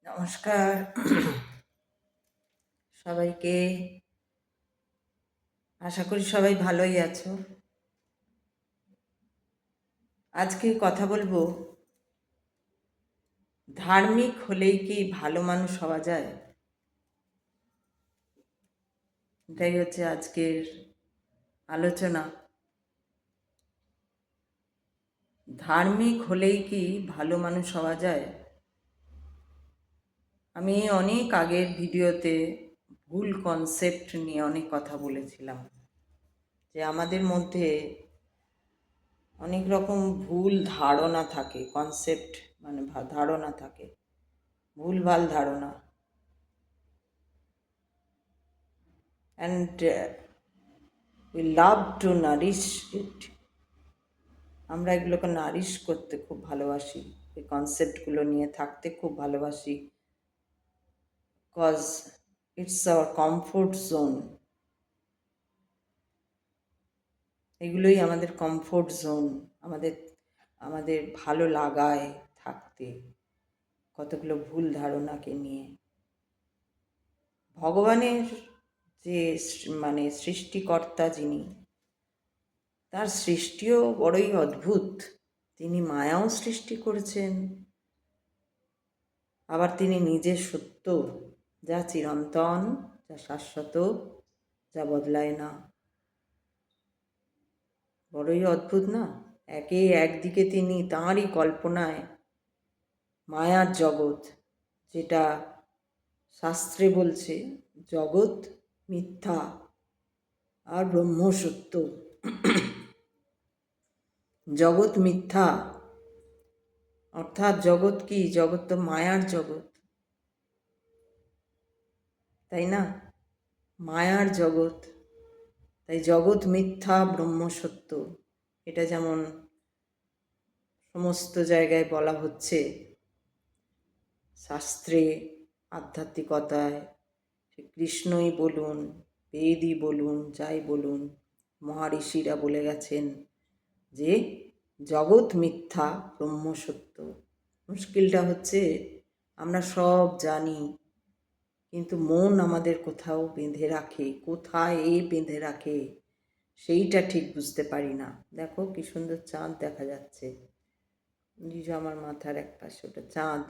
নমস্কার সবাইকে। আশা করি সবাই ভালোই আছো। আজকে কথা বলবো, ধার্মিক হলেই কি ভালো মানুষ হওয়া যায়? এটাই হচ্ছে আজকের আলোচনা। ধার্মিক হলেই কি ভালো মানুষ হওয়া যায়? আমি অনেক আগের ভিডিওতে ভুল কনসেপ্ট নিয়ে অনেক কথা বলেছিলাম, যে আমাদের মধ্যে অনেক রকম ভুল ধারণা থাকে, কনসেপ্ট মানে ধারণা থাকে, ভুলভাল ধারণা। And we love to nourish it. আমরা এগুলোকে নারিশ করতে খুব ভালোবাসি, এই কনসেপ্টগুলো নিয়ে থাকতে খুব ভালোবাসি, cause it's our comfort zone. এগুলোই আমাদের কমফোর্ট জোন, আমাদের আমাদের ভালো লাগায় থাকতে কতগুলো ভুল ধারণাকে নিয়ে। ভগবানের যে মানে সৃষ্টিকর্তা যিনি, তার সৃষ্টিও বড়ই অদ্ভুত। তিনি মায়াও সৃষ্টি করেছেন, আবার তিনি নিজে সত্য, যা চিরন্তন, যা শাশ্বত, যা বদলায় না। বড়ই অদ্ভুত না? একদিকে তিনি তাঁরই কল্পনায় মায়ার জগৎ, যেটা শাস্ত্রে বলছে জগৎ মিথ্যা আর ব্রহ্ম সত্য। জগৎ মিথ্যা অর্থাৎ জগৎ কি? জগৎ তো মায়ার জগৎ, তাই না? মায়ার জগৎ, তাই জগৎ মিথ্যা ব্রহ্ম সত্য। এটা যেমন সমস্ত জায়গায় বলা হচ্ছে, শাস্ত্রে, আধ্যাত্মিকতায়, কৃষ্ণই বলুন, বেদই বলুন, যাই বলুন, মহারিষিরা বলে গেছেন যে জগৎ মিথ্যা ব্রহ্ম সত্য। মুশকিলটা হচ্ছে আমরা সব জানি, কিন্তু মন আমাদের কোথাও বেঁধে রাখে। কোথায় বেঁধে রাখে সেইটা ঠিক বুঝতে পারি না। দেখো কি সুন্দর চাঁদ দেখা যাচ্ছে, নিজ আমার মাথার এক পাশে ওটা চাঁদ।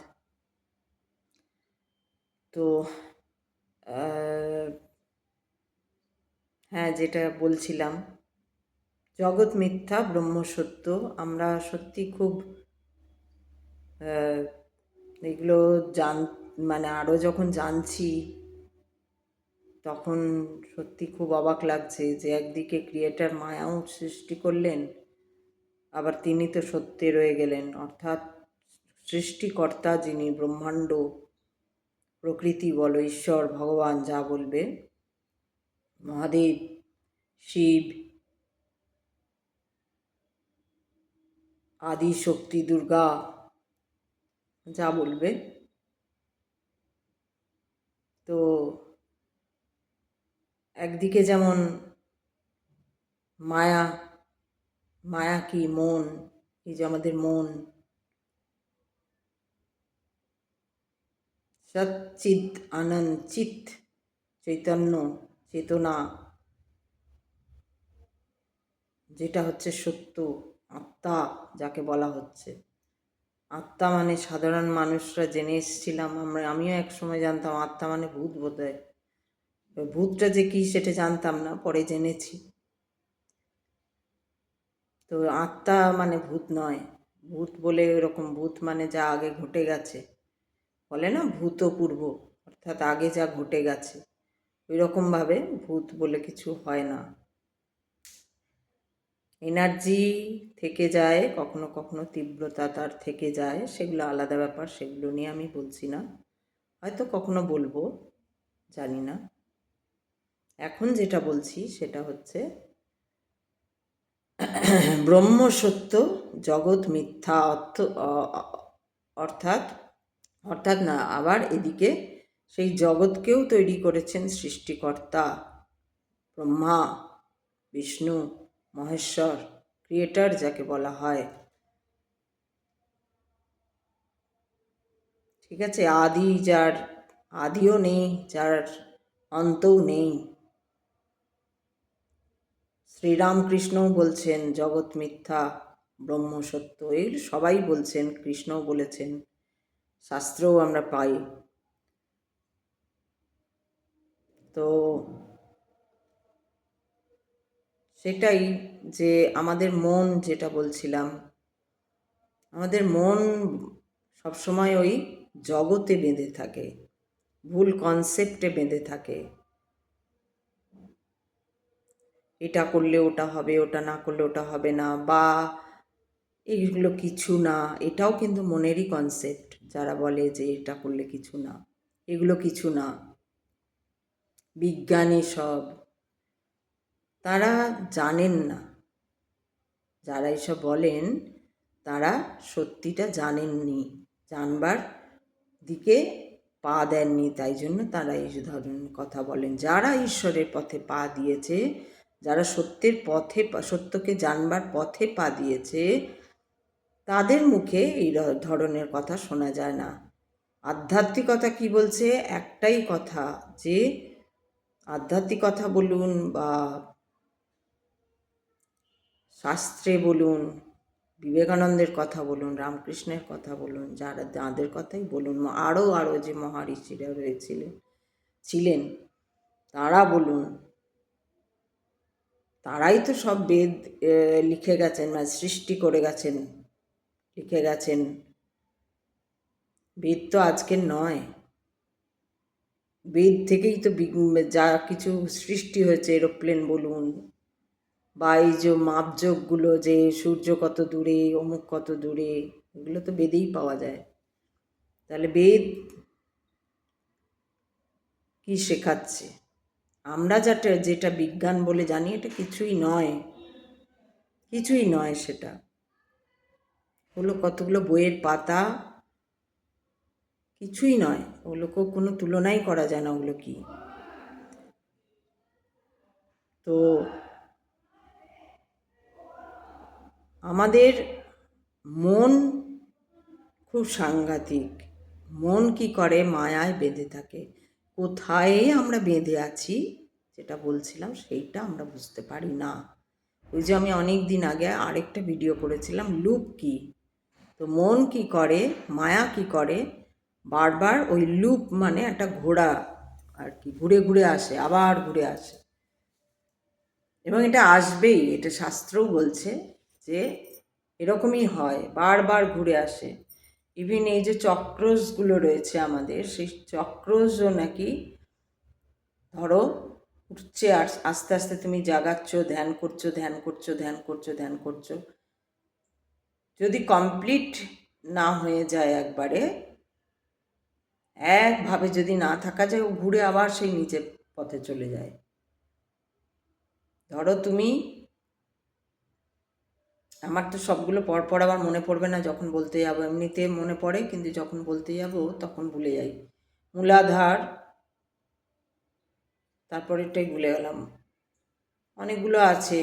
তো হ্যাঁ, যেটা বলছিলাম, জগৎ মিথ্যা ব্রহ্ম সত্য। আমরা সত্যি খুব এগুলো মানে আরও যখন জানছি, তখন সত্যি খুব অবাক লাগছে যে একদিকে ক্রিয়েটার মায়াও সৃষ্টি করলেন, আবার তিনি তো সত্যে রয়ে গেলেন। অর্থাৎ সৃষ্টিকর্তা যিনি, ব্রহ্মাণ্ড, প্রকৃতি বলো, ঈশ্বর, ভগবান, যা বলবে, মহাদেব, শিব, আদি শক্তি, দুর্গা, যা বলবে, তো একদিকে যেমন মায়া, মায়া কি? মন। এই যে আমাদের মন, সচ্চিদ আনন্দ চিত, চৈতন্য, চেতনা, যেটা হচ্ছে সত্য, আত্মা যাকে বলা হচ্ছে। আত্মা মানে সাধারণ মানুষরা জেনে এসেছিলাম, আমিও এক সময় জানতাম আত্মা মানে ভূত। বোধহয় ভূতটা যে কি সেটা জানতাম না, পরে জেনেছি। তো আত্মা মানে ভূত নয়। ভূত বলে এরকম, ভূত মানে যা আগে ঘটে গেছে, বলে না ভূতপূর্ব, অর্থাৎ আগে যা ঘটে গেছে। ওই রকমভাবে ভূত বলে কিছু হয় না। এনার্জি থেকে যায়, কখনো কখনো তীব্রতা তার থেকে যায়, সেগুলো আলাদা ব্যাপার, সেগুলো নিয়ে আমি বলছি না, হয়তো কখনো বলবো, জানি না। এখন যেটা বলছি সেটা হচ্ছে ব্রহ্ম সত্য, জগৎ মিথ্যা। অর্থাৎ অর্থাৎ না, আবার এদিকে সেই জগৎকেও তৈরি করেছেন সৃষ্টিকর্তা, ব্রহ্মা, বিষ্ণু, মহেশ্বর, ক্রিয়েটার যাকে বলা হয়। ঠিক আছে, যার আদিও নেই, যার অন্তও নেই। শ্রীরামকৃষ্ণও বলছেন জগৎ মিথ্যা, ব্রহ্ম সত্য, এগুলো সবাই বলছেন, কৃষ্ণও বলেছেন, শাস্ত্রও আমরা পাই। তো সেটাই, যে আমাদের মন, যেটা বলছিলাম, আমাদের মন সবসময় ওই জগতে বেঁধে থাকে, ভুল কনসেপ্টে বেঁধে থাকে। এটা করলে ওটা হবে, ওটা না করলে ওটা হবে না, বা এইগুলো কিছু না, এটাও কিন্তু মনেরই কনসেপ্ট। যারা বলে যে এটা করলে কিছু না, এগুলো কিছু না, বিজ্ঞানী সব, তারা জানেন না। যারা এসব বলেন তারা সত্যিটা জানেননি, জানবার দিকে পা দেননি, তাই জন্য তারা এই ধরনের কথা বলেন। যারা ঈশ্বরের পথে পা দিয়েছে, যারা সত্যের পথে, সত্যকে জানবার পথে পা দিয়েছে, তাদের মুখে এই ধরনের কথা শোনা যায় না। আধ্যাত্মিকতা কি বলছে? একটাই কথা, যে আধ্যাত্মিকতা বলুন বা শাস্ত্রে বলুন, বিবেকানন্দের কথা বলুন, রামকৃষ্ণের কথা বলুন, যাদের কথাই বলুন, আরও যে মহারিষিরা ছিলেন, তারা বলুন, তারাই তো সব বেদ লিখে গেছেন, মানে সৃষ্টি করে গেছেন, লিখে গেছেন। বেদ তো আজকের নয়, বেদ থেকেই তো যা কিছু সৃষ্টি হয়েছে, এরোপ্লেন বলুন, বা এই যে মাপজোকগুলো, যে সূর্য কত দূরে, অমুক কত দূরে, এগুলো তো বেদেই পাওয়া যায়। তাহলে বেদ কি শেখাচ্ছে? আমরা যেটা বিজ্ঞান বলে জানি, এটা কিছুই নয়, কিছুই নয়। সেটা হলো কতগুলো বইয়ের পাতা, কিছুই নয়। ওগুলোকেও কোনো তুলনাই করা যায় না, ওগুলো কি। তো আমাদের মন খুব সাংঘাতিক। মন কি করে? মায়ায় বেঁধে থাকে। কোথায় আমরা বেঁধে আছি, যেটা বলছিলাম, সেইটা আমরা বুঝতে পারি না। ওই যে আমি অনেক দিন আগে আরেকটা ভিডিও করেছিলাম, লুপ কি। তো মন কি করে, মায়া কি করে, বারবার ওই লুপ, মানে একটা ঘোড়া আর কি, ঘুরে ঘুরে আসে, আবার ঘুরে আসে, এবং এটা আসবেই, এটা শাস্ত্রও বলছে যে এরকমই হয়, বারবার ঘুরে আসে। ইভিন এই যে চক্রসগুলো রয়েছে আমাদের, সেই চক্রসও নাকি, ধরো উঠছে, আর আস্তে আস্তে তুমি জাগাচ্ছ, ধ্যান করছো, ধ্যান করছো, ধ্যান করছো, ধ্যান করছো, যদি কমপ্লিট না হয়ে যায়, একভাবে যদি না থাকা যায়, ও ঘুরে আবার সেই নিচের পথে চলে যায়। ধরো তুমি, আমার তো সবগুলো পরপর আবার মনে পড়বে না যখন বলতে যাবো, এমনিতে মনে পড়ে, কিন্তু যখন বলতে যাবো তখন ভুলে যাই। মূলাধার, তারপরেরটাই ভুলে গেলাম, অনেকগুলো আছে,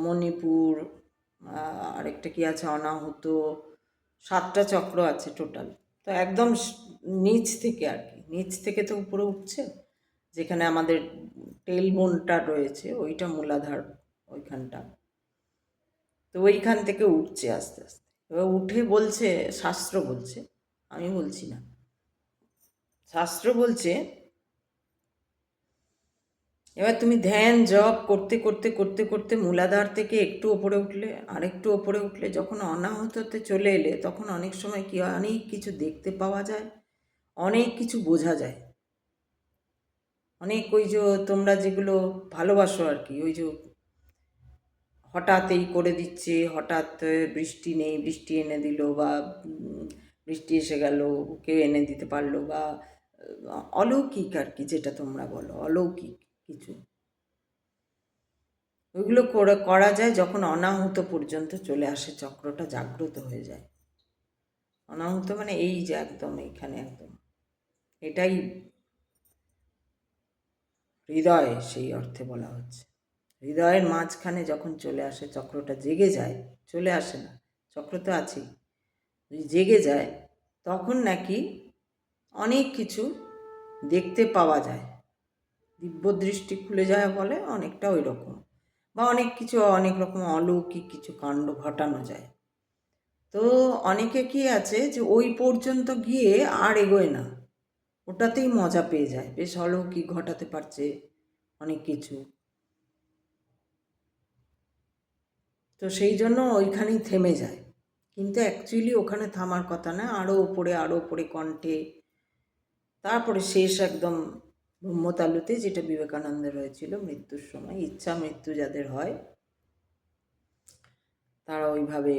মণিপুর, আরেকটা কি আছে, অনাহুত, 7টা চক্র আছে টোটাল। তো একদম নিচ থেকে আর কি, নিচ থেকে তো উপরে উঠছে, যেখানে আমাদের টেলবোনটা রয়েছে, ওইটা মূলাধার, ওইখানটা। তো ওইখান থেকে উঠছে আস্তে আস্তে, এবার উঠে বলছে, শাস্ত্র বলছে, আমি বলছি না, শাস্ত্র বলছে, এবার তুমি ধ্যান জপ করতে করতে করতে করতে মূলাধার থেকে একটু ওপরে উঠলে, আরেকটু ওপরে উঠলে, যখন অনাহততে চলে এলে, তখন অনেক সময় কি অনেক কিছু দেখতে পাওয়া যায়, অনেক কিছু বোঝা যায়, অনেক ওই যে তোমরা যেগুলো ভালোবাসো আর কি, ওই যে হঠাৎ এই করে দিচ্ছে, হঠাৎ বৃষ্টি নেই, বৃষ্টি এনে দিল, বা বৃষ্টি এসে গেল, কেউ এনে দিতে পারলো, বা অলৌকিক আর কি, যেটা তোমরা বলো অলৌকিক কিছু, ওইগুলো করা যায় যখন অনাহুত পর্যন্ত চলে আসে, চক্রটা জাগ্রত হয়ে যায়। অনাহুত মানে এই যে একদম এইখানে, একদম এটাই হৃদয়, সেই অর্থে বলা হচ্ছে। হৃদয়ের মাঝখানে যখন চলে আসে, চক্রটা জেগে যায়, চলে আসে না, চক্র তো আছেই, যদি জেগে যায়, তখন নাকি অনেক কিছু দেখতে পাওয়া যায়, দিব্য দৃষ্টি খুলে যায় বলে, অনেকটা ওই রকম, বা অনেক কিছু অনেক রকম অলৌকিক কিছু কাণ্ড ঘটানো যায়। তো অনেকে কি আছে যে ওই পর্যন্ত গিয়ে আর এগোয় না, ওটাতেই মজা পেয়ে যায়, বেশ অলৌকিক ঘটাতে পারছে অনেক কিছু, তো সেই জন্য ওইখানেই থেমে যায়। কিন্তু অ্যাকচুয়ালি ওখানে থামার কথা না, আরও ওপরে কণ্ঠে, তারপরে শেষ একদম ব্রহ্মতালুতে, যেটা বিবেকানন্দের হয়েছিল মৃত্যুর সময়। ইচ্ছা মৃত্যু যাদের হয় তারা ওইভাবে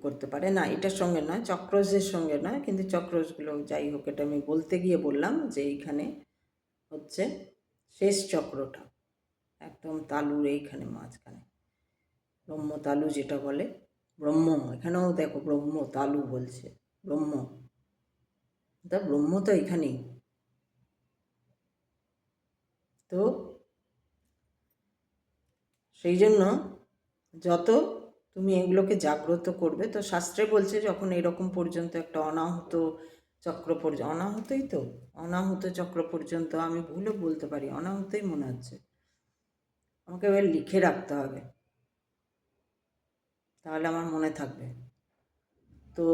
করতে পারে না, এটার সঙ্গে নয়, চক্রজের সঙ্গে নয়, কিন্তু চক্রজগুলো যাই হোক, এটা আমি বলতে গিয়ে বললাম যে এইখানে হচ্ছে শেষ চক্রটা একদম তালুর এইখানে মাঝখানে, ব্রহ্মতালু যেটা বলে, ব্রহ্ম, এখানেও দেখো ব্রহ্ম তালু বলছে, ব্রহ্ম, তা ব্রহ্ম তো এখানেই। তো সেই জন্য যত তুমি এগুলোকে জাগ্রত করবে, তো শাস্ত্রে বলছে যখন এরকম পর্যন্ত একটা অনাহুত চক্র পর্যন্ত, অনাহুতই তো, অনাহুত চক্র পর্যন্ত, আমি ভুলে বলতে পারি, অনাহুতই মনে হচ্ছে, আমাকে এবার লিখে রাখতে হবে, তাহলে আমার মনে থাকবে। তো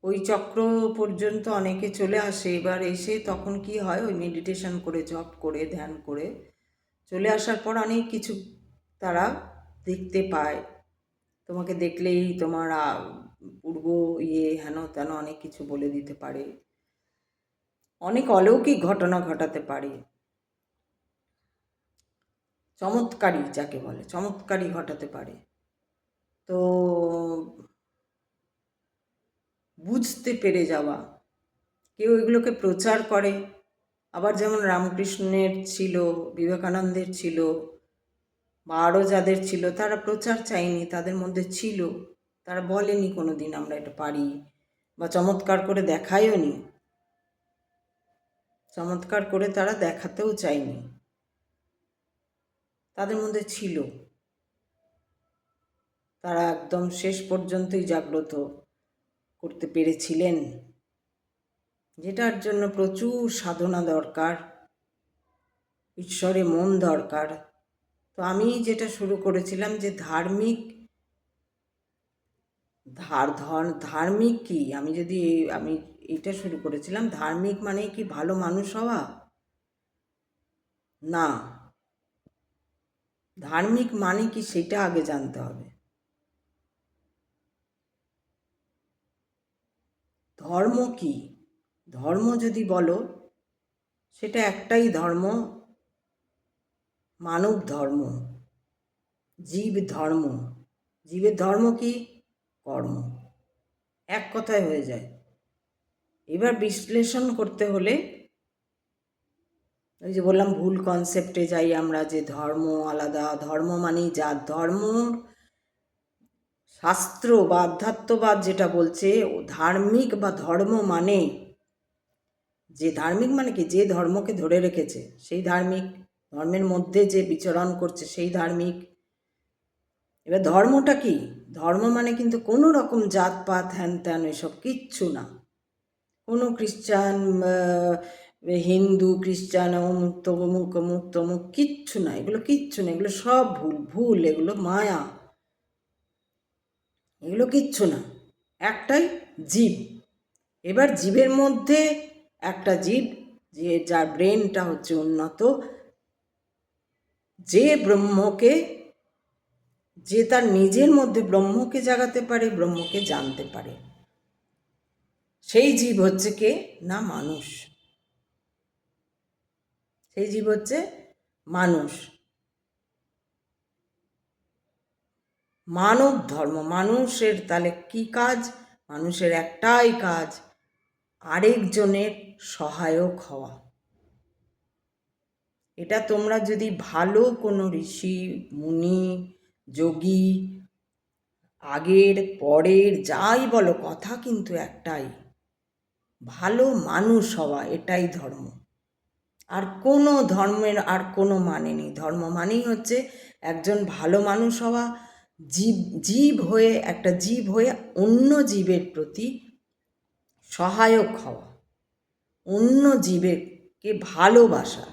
ওই চক্র পর্যন্ত অনেকে চলে আসে, এবার এসে তখন কি হয়, ওই মেডিটেশন করে, জপ করে, ধ্যান করে চলে আসার পর অনেক কিছু তারা দেখতে পায়। তোমাকে দেখলেই তোমার পূর্ব হেন তেন অনেক কিছু বলে দিতে পারে, অনেক অলৌকিক ঘটনা ঘটাতে পারে, চমৎকারী যাকে বলে, চমৎকারী ঘটাতে পারে। তো বুঝতে পেরে যাওয়া, কেউ এগুলোকে প্রচার করে, আবার যেমন রামকৃষ্ণের ছিল, বিবেকানন্দের ছিল, বা আরও যাদের ছিল, তারা প্রচার চায়নি, তাদের মধ্যে ছিল, তারা বলেনি কোনো দিন আমরা এটা পারি, বা চমৎকার করে দেখায়ও নি, চমৎকার করে তারা দেখাতেও চায়নি, তাদের মধ্যে ছিল, তারা একদম শেষ পর্যন্তই জাগ্রত করতে পেরেছিলেন, যেটার জন্য প্রচুর সাধনা দরকার, ঈশ্বরে মন দরকার। তো আমি যেটা শুরু করেছিলাম যে ধার্মিক কি, আমি এটা শুরু করেছিলাম, ধার্মিক মানে কি ভালো মানুষ হওয়া না, ধার্মিক মানে কি সেটা আগে জানতে হবে। ধর্ম কি, ধর্ম যদি বলো, সেটা একটাই ধর্ম, মানব ধর্ম, জীব ধর্ম। জীবের ধর্ম কি? কর্ম, এক কথায় হয়ে যায়। এবার বিশ্লেষণ করতে হলে ওই যে বললাম, ভুল কনসেপ্টে যাই আমরা, যে ধর্ম আলাদা, ধর্ম মানেই জাত, ধর্ম শাস্ত্র বা আধ্যাত্মবাদ যেটা বলছে, ও ধার্মিক বা ধর্ম মানে, যে ধার্মিক মানে কি, যে ধর্মকে ধরে রেখেছে সেই ধার্মিক, ধর্মের মধ্যে যে বিচরণ করছে সেই ধার্মিক। এবার ধর্মটা কি, ধর্ম মানে কিন্তু কোনো রকম জাতপাত হ্যান ত্যান এসব কিচ্ছু না, কোনো খ্রিস্টান, হিন্দু, খ্রিস্টান, অমুক তমুক অমুক তমুক কিচ্ছু না, এগুলো কিচ্ছু না, এগুলো সব ভুল ভুল, এগুলো মায়া, এগুলো কিচ্ছু না, একটাই জীব। এবার জীবের মধ্যে একটা জীব, যে যার ব্রেনটা হচ্ছে উন্নত, যে ব্রহ্মকে, যে তার নিজের মধ্যে ব্রহ্মকে জাগাতে পারে, ব্রহ্মকে জানতে পারে, সেই জীব হচ্ছে কে না মানুষ, সেই জীব হচ্ছে মানুষ। মানব ধর্ম, মানুষের তাহলে কি কাজ, মানুষের একটাই কাজ, আরেকজনের সহায়ক হওয়া। এটা তোমরা যদি ভালো কোনো ঋষি মুনি যোগী, আগের পরের যাই বলো, কথা কিন্তু একটাই, ভালো মানুষ হওয়া, এটাই ধর্ম। আর কোনো ধর্মের আর কোনো মানে নেই, ধর্ম মানেই হচ্ছে একজন ভালো মানুষ হওয়া, জীব হয়ে, একটা জীব হয়ে অন্য জীবের প্রতি সহায়ক হওয়া, অন্য জীবকে ভালোবাসা,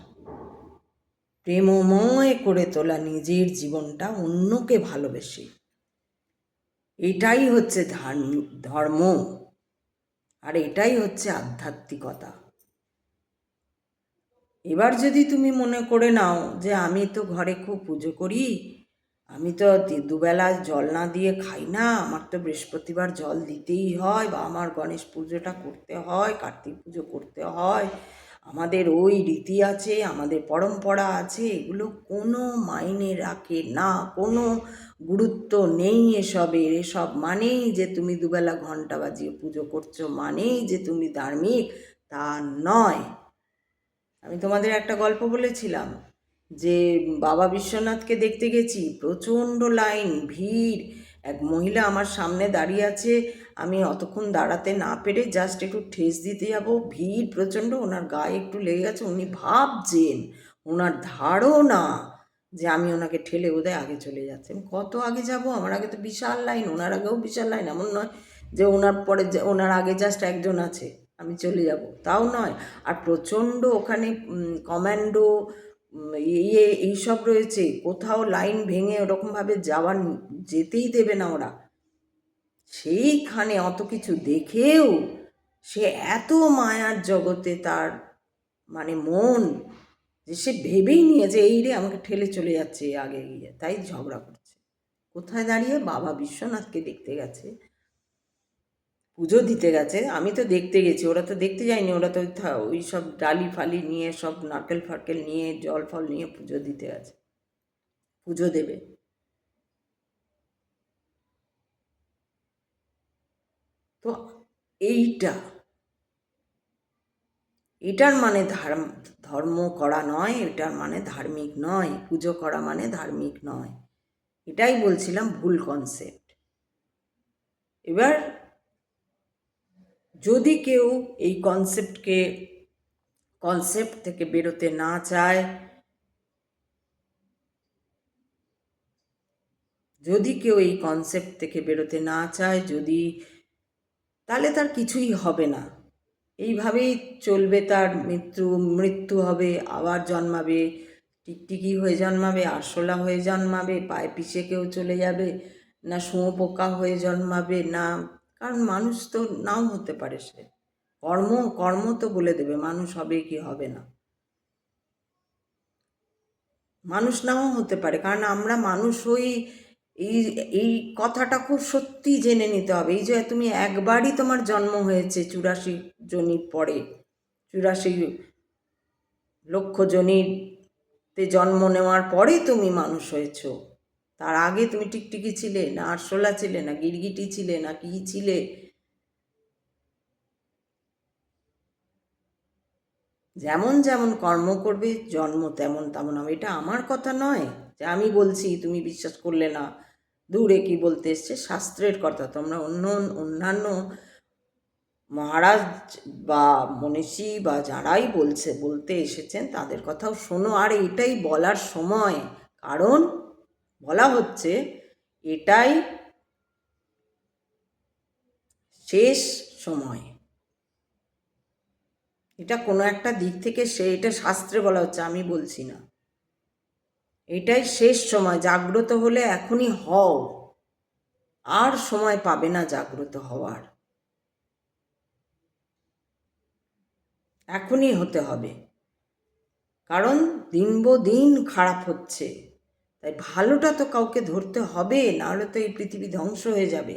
প্রেমময় করে তোলা নিজের জীবনটা অন্যকে ভালোবেসে, এটাই হচ্ছে ধর্ম, আর এটাই হচ্ছে আধ্যাত্মিকতা। এবার যদি তুমি মনে করে নাও যে আমি তো ঘরে খুব পুজো করি, আমি তো দুবেলা জল না দিয়ে খাই না, আমার তো বৃহস্পতিবার জল দিতেই হয়, বা আমার গণেশ পুজোটা করতে হয়, কার্তিক পুজো করতে হয়, আমাদের ওই রীতি আছে, আমাদের পরম্পরা আছে, এগুলো কোনো মাইনে রাখে না, কোনো গুরুত্ব নেই এসবের। এসব মানেই যে তুমি দুবেলা ঘন্টা বাজিয়ে পুজো করছো, মানেই যে তুমি ধার্মিক, তা নয়। আমি তোমাদের একটা গল্প বলেছিলাম যে বাবা বিশ্বনাথকে দেখতে গেছি, প্রচণ্ড লাইন, ভিড়, এক মহিলা আমার সামনে দাঁড়িয়ে আছে, আমি অতক্ষণ দাঁড়াতে না পেরে জাস্ট একটু ঠেস দিতে যাব, ভিড় প্রচণ্ড, ওনার গায়ে একটু লেগে গেছে, উনি ভাবছেন, ওনার ধারণা যে আমি ওনাকে ঠেলে বোধহয় আগে চলে যাচ্ছেন। কত আগে যাব? আমার আগে তো বিশাল লাইন, ওনার আগেও বিশাল লাইন, এমন নয় যে ওনার পরে, ওনার আগে জাস্ট একজন আছে আমি চলে যাব, তাও নয়। আর প্রচণ্ড ওখানে কমান্ডো এইসব রয়েছে, কোথাও লাইন ভেঙে ওরকমভাবে যেতেই দেবে না ওরা। সেইখানে অত কিছু দেখেও সে এত মায়ার জগতে তার মানে মন, যে সে ভেবেই নিয়েছে এই রে আমাকে ঠেলে চলে যাচ্ছে আগে গিয়ে, তাই ঝগড়া করছে। কোথায় দাঁড়িয়ে? বাবা বিশ্বনাথকে দেখতে গেছে, পুজো দিতে গেছে। আমি তো দেখতে গেছি, ওরা তো দেখতে যায়নি, ওরা তো ওই সব ডালি ফালি নিয়ে, সব নারকেল ফারকেল নিয়ে, জল ফল নিয়ে পুজো দিতে গেছে, পুজো দেবে। তো এটার মানে ধর্ম করা নয়, এটার মানে ধার্মিক নয়, পুজো করা মানে ধার্মিক নয়। এটাই বলছিলাম, ভুল কনসেপ্ট। এবার যদি কেউ এই কনসেপ্ট থেকে বেরোতে না চায়, যদি কেউ এই কনসেপ্ট থেকে বেরোতে না চায়, তাহলে তার কিছুই হবে না, এইভাবেই চলবে, তার মৃত্যু হবে, আবার জন্মাবে, টিকটিকি হয়ে জন্মাবে, আরশোলা হয়ে জন্মাবে, পায়ে পিষে কেউ চলে যাবে, না শুঁয়োপোকা হয়ে জন্মাবে, না, কারণ মানুষ তো নাও হতে পারে, সে কর্ম তো বলে দেবে মানুষ হবে কি হবে না, মানুষ নাও হতে পারে, কারণ আমরা মানুষ হই। এই এই কথাটা খুব সত্যি জেনে নিতে হবে। এই যে তুমি একবারই তোমার জন্ম হয়েছে 84 জনির পরে, 84 লক্ষ জনিতে জন্ম নেওয়ার পরে তুমি মানুষ হয়েছ, তার আগে তুমি টিকটিকি ছিলে, না আরশোলা ছিলে, না গিরগিটি ছিলে, না কি ছিলে? যেমন যেমন কর্ম করবে জন্ম তেমন তেমন হবে। এটা আমার কথা নয় যে আমি বলছি তুমি বিশ্বাস করলে না, দূরে কি বলতে এসছে, শাস্ত্রের কথা। তোমরা অন্যান্য মহারাজ বা মনীষী বা যারাই বলতে এসেছেন তাদের কথাও শোনো। আর এটাই বলার সময়, কারণ বলা হচ্ছে এটাই শেষ সময়। এটা কোনো একটা দিক থেকে এটা শাস্ত্রে বলা হচ্ছে, আমি বলছি না। এটাই শেষ সময়, জাগ্রত হলে এখনই হও, আর সময় পাবে না জাগ্রত হওয়ার, এখনই হতে হবে। কারণ দিন খারাপ হচ্ছে, তাই ভালোটা তো কাউকে ধরতে হবে, নাহলে তো এই পৃথিবী ধ্বংস হয়ে যাবে।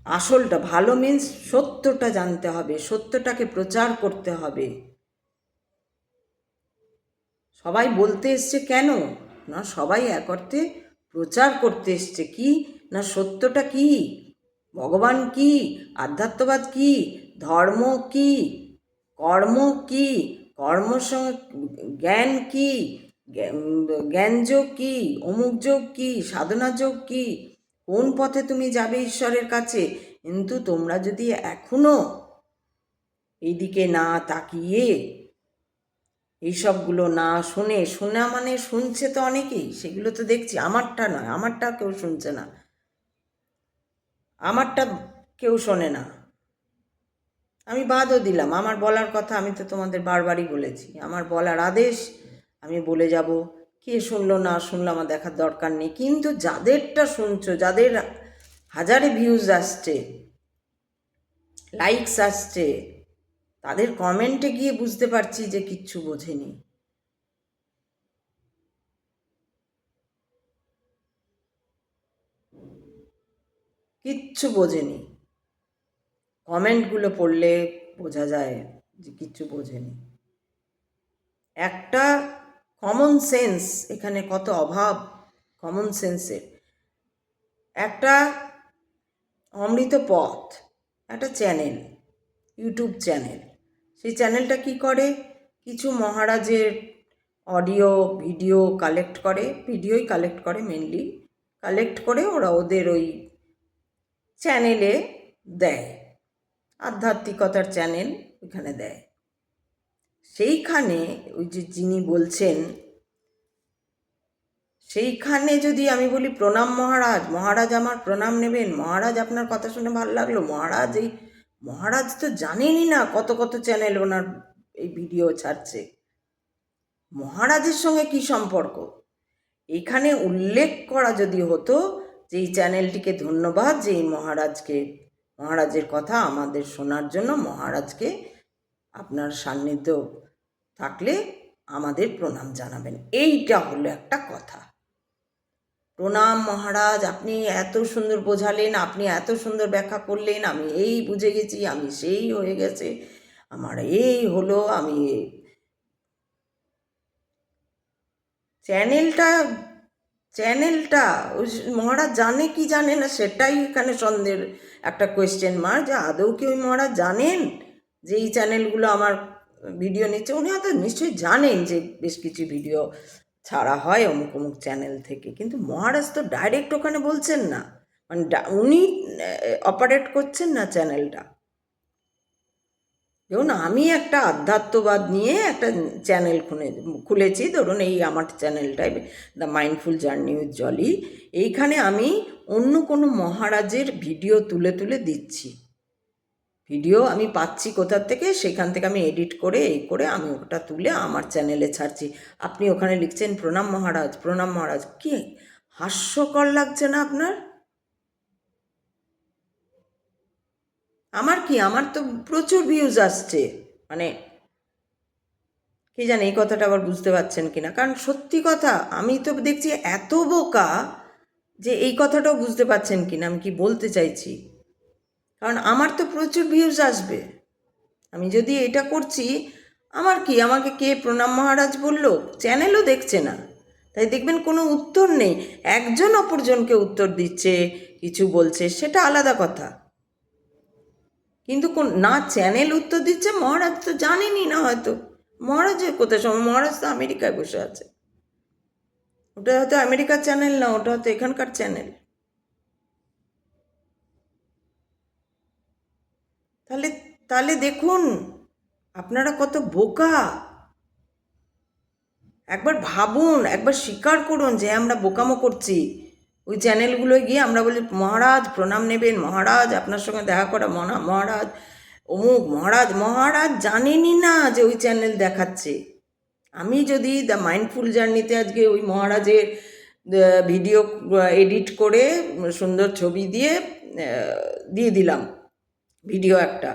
আসলটা ভালো মিন্স সত্যটা জানতে হবে, সত্যটাকে প্রচার করতে হবে। সবাই বলতে এসছে কেন? না, সবাই এক অর্থে প্রচার করতে এসছে কি না, সত্যটা কি, ভগবান কি, আধ্যাত্মবাদ কি, ধর্ম কি, কর্ম কি, জ্ঞান কি, জ্ঞানযোগ কি, অমুক যোগ কি, সাধনা যোগ কি, কোন পথে তুমি যাবে ঈশ্বরের কাছে। কিন্তু তোমরা যদি এখনো এইদিকে না তাকিয়ে এইসবগুলো না শুনে, শোনা মানে শুনছে তো অনেকেই, সেগুলো তো দেখছি, আমারটা নয়, আমারটা কেউ শুনছে না, আমারটা কেউ শোনে না। আমি বাদও দিলাম, আমার বলার কথা আমি তো তোমাদের বারবারই বলেছি, আমার বলার আদেশ, আমি বলে যাব, কে শুনলো না শুনলো আমার দেখার দরকার নেই। কিন্তু যাদেরটা শুনছো, যাদের হাজারে ভিউজ আসছে, লাইকস আসছে, তাদের কমেন্টে গিয়ে বুঝতে পারছি যে কিচ্ছু বোঝেনি। কিচ্ছু বোঝেনি, কমেন্টগুলো পড়লে বোঝা যায় যে কিচ্ছু বোঝেনি। একটা কমন সেন্স এখানে কত অভাব, কমন সেন্সের। একটা অমৃত পথ, একটা চ্যানেল, ইউটিউব চ্যানেল, সেই চ্যানেলটা কি করে, কিছু মহারাজের অডিও ভিডিও কালেক্ট করে, ভিডিওই কালেক্ট করে, মেনলি কালেক্ট করে ওরা ওদের ওই চ্যানেলে দেয়, আধ্যাত্মিকতার চ্যানেল ওইখানে দেয়। সেইখানে ওই যে যিনি বলছেন, সেইখানে যদি আমি বলি প্রণাম মহারাজ, মহারাজ আমার প্রণাম নেবেন, মহারাজ আপনার কথা শুনে ভালো লাগলো, মহারাজ এই, মহারাজ তো জানেনই না কত কত চ্যানেল ওনার এই ভিডিও ছাড়ছে, মহারাজের সঙ্গে কি সম্পর্ক? এখানে উল্লেখ করা যদি হতো যে এই চ্যানেলটিকে ধন্যবাদ, যে এই মহারাজকে, মহারাজের কথা আমাদের শোনার জন্য, মহারাজকে আপনার সান্নিধ্য থাকলে আমাদের প্রণাম জানাবেন, এইটা হলো একটা কথা। প্রণাম মহারাজ, আপনি এত সুন্দর বোঝালেন, আপনি এত সুন্দর ব্যাখ্যা করলেন, আমি এই বুঝে গেছি, আমি সেই হয়ে গেছে, আমার এই হলো, আমি চ্যানেলটা, চ্যানেলটা ওই মহারাজ জানে কি জানে না সেটাই এখানে সন্দেহের একটা কোয়েশ্চেন মার্ক, যে আদৌ কি ওই মহারাজ জানেন যে এই চ্যানেলগুলো আমার ভিডিও নিচ্ছে? উনি হয়তো নিশ্চয়ই জানেন যে বেশ কিছু ভিডিও ছাড়া হয় অমুক অমুক চ্যানেল থেকে, কিন্তু মহারাজ তো ডাইরেক্ট ওখানে বলছেন না, মানে উনি অপারেট করছেন না চ্যানেলটা। দেখুন, আমি একটা আধ্যাত্মবাদ নিয়ে একটা চ্যানেল খুলেছি, ধরুন এই আমার চ্যানেলটায় the mindful journey with Jolly, এইখানে আমি অন্য কোনো মহারাজের ভিডিও তুলে তুলে দিচ্ছি, ভিডিও আমি পাচ্ছি কোথার থেকে, সেখান থেকে আমি এডিট করে এই করে আমি ওটা তুলে আমার চ্যানেলে ছাড়ছি। আপনি ওখানে লিখছেন প্রণাম মহারাজ, প্রণাম মহারাজ, কি হাস্যকর লাগছে না আপনার? আমার কি, আমার তো প্রচুর ভিউজ আসছে, মানে কি জানি এই কথাটা আবার বুঝতে পারছেন কিনা, কারণ সত্যি কথা আমি তো দেখছি এত বোকা যে এই কথাটাও বুঝতে পারছেন কিনা আমি কি বলতে চাইছি। কারণ আমার তো প্রচুর ভিউজ আসবে, আমি যদি এটা করছি, আমার কি, আমাকে কে প্রণাম মহারাজ বললো, চ্যানেলও দেখছে না, তাই দেখবেন কোনো উত্তর নেই, একজন অপরজনকে উত্তর দিচ্ছে, কিছু বলছে, সেটা আলাদা কথা, কিন্তু না চ্যানেল উত্তর দিচ্ছে, মহারাজ তো জানেনই না হয়তো, মহারাজের কোথায় সময়, মহারাজ তো আমেরিকায় বসে আছে, ওটা হয়তো আমেরিকার চ্যানেল না, ওটা হয়তো এখানকার চ্যানেল। তাহলে তাহলে দেখুন আপনারা কত বোকা, একবার ভাবুন, একবার স্বীকার করুন যে আমরা বোকামো করছি। ওই চ্যানেলগুলোয় গিয়ে আমরা বলি মহারাজ প্রণাম নেবেন, মহারাজ আপনার সঙ্গে দেখা করা, মহারাজ অমুক, মহারাজ, মহারাজ জানেনই না যে ওই চ্যানেল দেখাচ্ছে। আমি যদি দ্য মাইন্ডফুল জার্নিতে আজকে ওই মহারাজের ভিডিও এডিট করে সুন্দর ছবি দিয়ে দিয়ে দিলাম, ভিডিও একটা,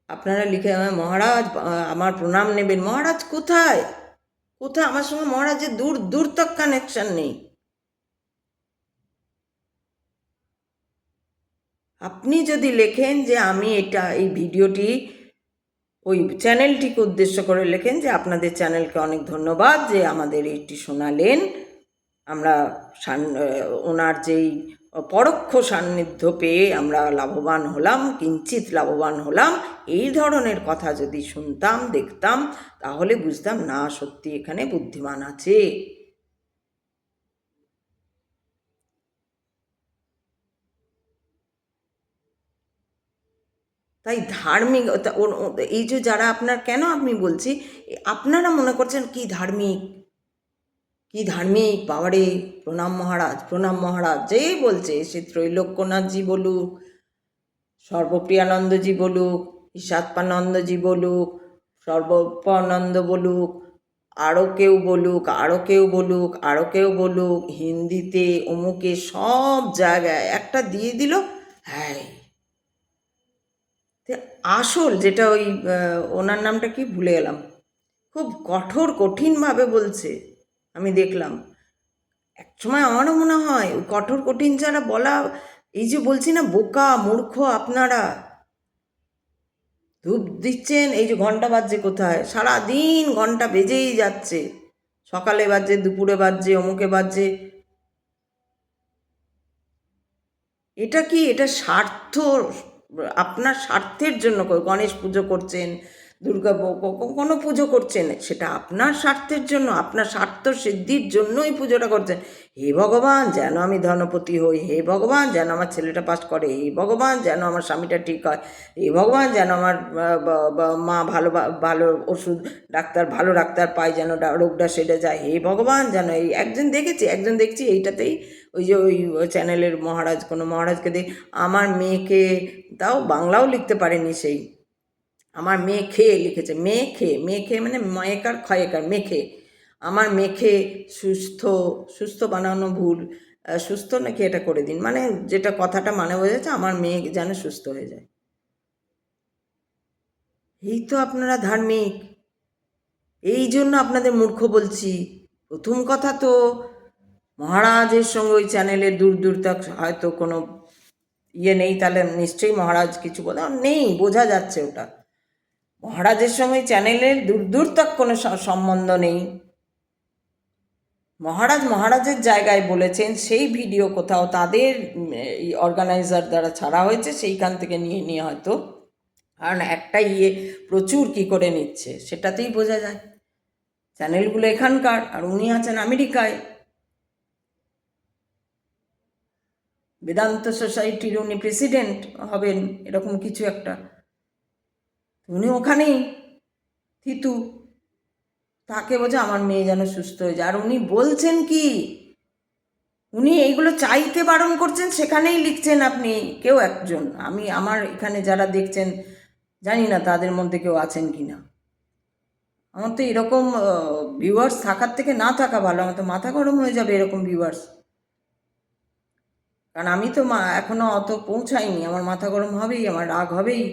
আপনারা লিখে মহারাজ আমার প্রণাম নেবেন, মহারাজ কোথায়, কোথায়? আমার সঙ্গে মহারাজের দূর দূর তক কানেকশন নেই। আপনি যদি লেখেন যে আমি এটা, এই ভিডিওটি ওই চ্যানেলটিকে উদ্দেশ্য করে লেখেন যে আপনাদের চ্যানেলকে অনেক ধন্যবাদ যে আমাদের এইটি শোনালেন, আমরা ওনার যেই পরোক্ষ সান্নিধ্য পেয়ে আমরা লাভবান হলাম, কিঞ্চিত লাভবান হলাম, এই ধরনের কথা যদি শুনতাম দেখতাম, তাহলে বুঝতাম না সত্যি এখানে বুদ্ধিমান আছে। তাই ধার্মিক এই যে যারা আপনার, কেন আমি বলছি, আপনারা মনে করছেন কি ধার্মিক, কি ধার্মিক, বাবারে প্রণাম মহারাজ, প্রণাম মহারাজ, যেই বলছে, সে ত্রৈলোক্যনাথজি বলুক, সর্বপ্রিয়ানন্দজি বলুক, ঈশাত্মানন্দজি বলুক, সর্বপ্রানন্দ বলুক, আরও কেউ বলুক, আরও কেউ বলুক, আরও কেউ বলুক, হিন্দিতে অমুকে সব জায়গায় একটা দিয়ে দিল। হ্যাঁ, আসল যেটা ওই ওনার নামটা কি ভুলে গেলাম, খুব কঠিনভাবে বলছে, আমি দেখলাম। একসময় আমারও মনে হয় ওই কঠিন যারা বলা, এই যে বলছি না, বোকা মূর্খ আপনারা, ধূপ দিচ্ছেন, এই যে ঘন্টা বাজছে কোথায়, সারাদিন ঘন্টা বেজেই যাচ্ছে, সকালে বাজছে, দুপুরে বাজছে, অমুকে বাজছে। এটা কি, এটা স্বার্থ, আপনার স্বার্থের জন্য গণেশ পুজো করছেন, দুর্গা কোনো পুজো করছেন, সেটা আপনার স্বার্থের জন্য, আপনার স্বার্থ সিদ্ধির জন্যই পুজোটা করছেন। হে ভগবান যেন আমি ধনপতি হই, হে ভগবান যেন আমার ছেলেটা পাস করে, হে ভগবান যেন আমার স্বামীটা ঠিক হয়, হে ভগবান যেন আমার মা ভালো ভালো ওষুধ ডাক্তার, ভালো ডাক্তার পায়, যেন রোগটা সেরে যায়, হে ভগবান যেন। এই একজন দেখছি এইটাতেই, ওই যে ওই চ্যানেলের মহারাজ, কোনো মহারাজকে আমার মেয়েকে, তাও বাংলাও লিখতে পারেনি, সেই আমার মেয়ে খেয়ে লিখেছে, মেয়ে খেয়ে মানে ময়েকার ক্ষয়েকার, মেখে, আমার মেখে সুস্থ, সুস্থ বানানো ভুল, সুস্থ নাকি এটা করে দিন, মানে যেটা কথাটা মানে বোঝাচ্ছে আমার মেয়ে যেন সুস্থ হয়ে যায়। এই তো আপনারা ধার্মিক, এই জন্য আপনাদের মূর্খ বলছি। প্রথম কথা তো মহারাজের সঙ্গে ওই চ্যানেলের দূর তক হয়তো কোনো ইয়ে নেই, তাহলে নিশ্চয়ই মহারাজ কিছু বলে নেই, বোঝা যাচ্ছে ওটা। মহারাজের সঙ্গে চ্যানেলের দূর তক কোনো সম্বন্ধ নেই। মহারাজের জায়গায় বলেছেন, সেই ভিডিও কোথাও তাদের অর্গানাইজার দ্বারা ছাড়া হয়েছে, সেইখান থেকে নিয়ে হয়তো, কারণ একটা প্রচুর কি করে নিচ্ছে সেটাতেই বোঝা যায়। চ্যানেলগুলো এখানকার, আর উনি আছেন আমেরিকায়, বেদান্ত সোসাইটির উনি প্রেসিডেন্ট হবেন, এরকম কিছু একটা, উনি ওখানেই থিতু, তাকে বোঝা আমার মেয়ে যেন সুস্থ হয়ে যায়। আর উনি বলছেন কি, উনি এইগুলো চাইতে বারণ করছেন, সেখানেই লিখছেন আপনি কেউ একজন, আমি আমার এখানে যারা দেখছেন জানি না তাদের মধ্যে কেউ আছেন কি না। আমার তো এরকম ভিউয়ার্স থাকার থেকে না থাকা ভালো, আমার তো মাথা গরম হয়ে যাবে এরকম ভিউয়ার্স, কারণ আমি তো এখনও অত পৌঁছাইনি, আমার মাথা গরম হবেই, আমার রাগ হবেই।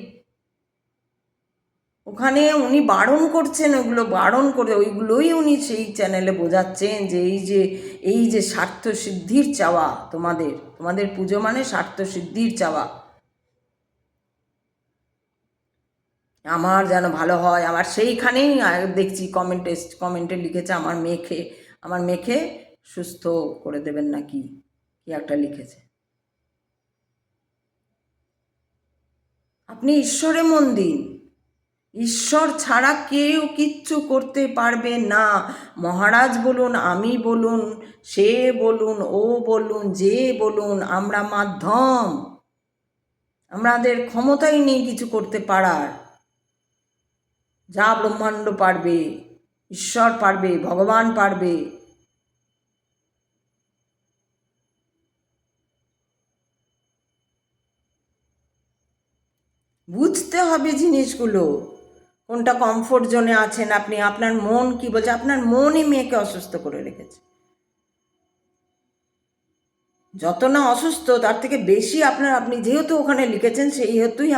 ওখানে উনি বারণ করছেন, ওগুলো বারণ করে ওইগুলোই উনি সেই চ্যানেলে বোঝাচ্ছেন যে এই যে স্বার্থ সিদ্ধির চাওয়া, তোমাদের পুজো মানে স্বার্থ সিদ্ধির চাওয়া, আমার যেন ভালো হয়। আমার সেইখানেই দেখছি কমেন্টে লিখেছে আমার মেয়েকে সুস্থ করে দেবেন নাকি কি একটা লিখেছে। আপনি ঈশ্বরে মন দিন, ঈশ্বর ছাড়া কেউ কিচ্ছু করতে পারবে না। মহারাজ বলুন, আমি বলুন, সে বলুন, ও বলুন, যে বলুন, আমরা মাধ্যম, আমাদের ক্ষমতাই নেই কিছু করতে পারার। যা ব্রহ্মাণ্ড পারবে, ঈশ্বর পারবে, ভগবান পারবে। বুঝতে হবে জিনিসগুলো, কোনটা কমফোর্ট জোনে আছেন আপনি, আপনার মন কি বলছে, আপনার মনই মেয়েকে অসুস্থ করে রেখেছে। যত না অসুস্থ তার থেকে বেশি আপনি যেহেতু ওখানে লিখেছেন, সেই হেতুই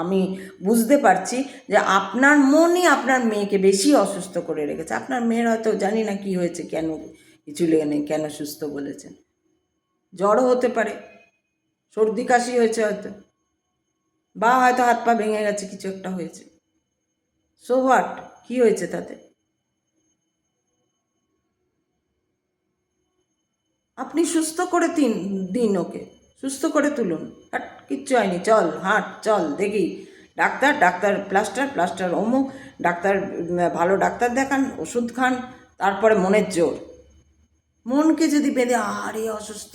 আমি বুঝতে পারছি যে আপনার মনই আপনার মেয়েকে বেশি অসুস্থ করে রেখেছে। আপনার মেয়ের হয়তো জানি না কি হয়েছে, কেন কিছু লেগে নেই, কেন সুস্থ বলেছেন, জ্বরও হতে পারে, সর্দি কাশি হয়েছে হয়তো, বা হয়তো হাত পা ভেঙে গেছে, কিছু একটা হয়েছে, সো হোয়াট, কী হয়েছে তাতে? আপনি সুস্থ করে দিন ওকে, সুস্থ করে তুলুন। আর কিচ্ছু হয়নি, চল হাঁট, চল দেখি ডাক্তার প্লাস্টার অমুক ডাক্তার, ভালো ডাক্তার দেখান, ওষুধ খান, তারপরে মনের জোর। মনকে যদি বেঁধে আরে অসুস্থ,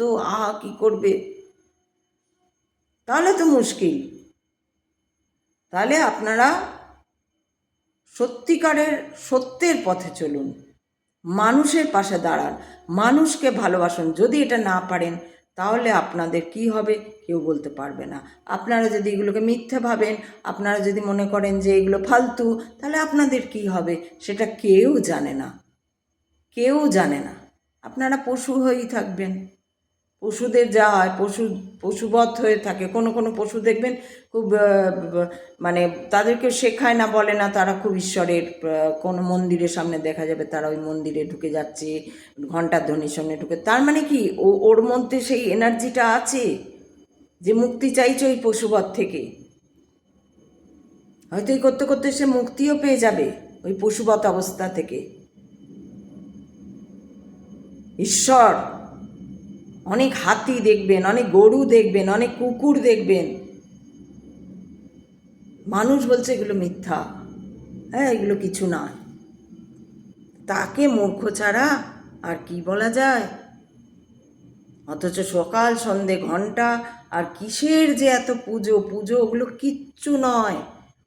কী করবে, তাহলে তো মুশকিল। তাহলে আপনারা সত্যিকারের সত্যের পথে চলুন, মানুষের পাশে দাঁড়ান, মানুষকে ভালোবাসুন। যদি এটা না পারেন তাহলে আপনাদের কি হবে কেউ বলতে পারবে না। আপনারা যদি এগুলোকে মিথ্যে ভাবেন, আপনারা যদি মনে করেন যে এগুলো ফালতু, তাহলে আপনাদের কি হবে সেটা কেউ জানে না, কেউ জানে না। আপনারা পশু হয়েই থাকবেন। পশুদের যা হয়, পশুবধ হয়ে থাকে। কোনো কোনো পশু দেখবেন খুব মানে তাদেরকে শেখায় না, বলে না, তারা খুব ঈশ্বরের কোনো মন্দিরের সামনে দেখা যাবে তারা ওই মন্দিরে ঢুকে যাচ্ছে, ঘণ্টার ধ্বনির সামনে ঢুকে। তার মানে কি ওর মধ্যে সেই এনার্জিটা আছে যে মুক্তি চাইছে ওই পশুবধ থেকে। হয়তো এই করতে করতে সে মুক্তিও পেয়ে যাবে ওই পশুবধ অবস্থা থেকে। ঈশ্বর অনেক হাতি দেখবেন, অনেক গরু দেখবেন, অনেক কুকুর দেখবেন, মানুষ বলছে এগুলো মিথ্যা, হ্যাঁ এগুলো কিছু নয়। তাকে মূর্খ ছাড়া আর কি বলা যায়? অথচ সকাল সন্ধে ঘন্টা আর কিসের যে এত পুজো পুজো, ওগুলো কিচ্ছু নয়,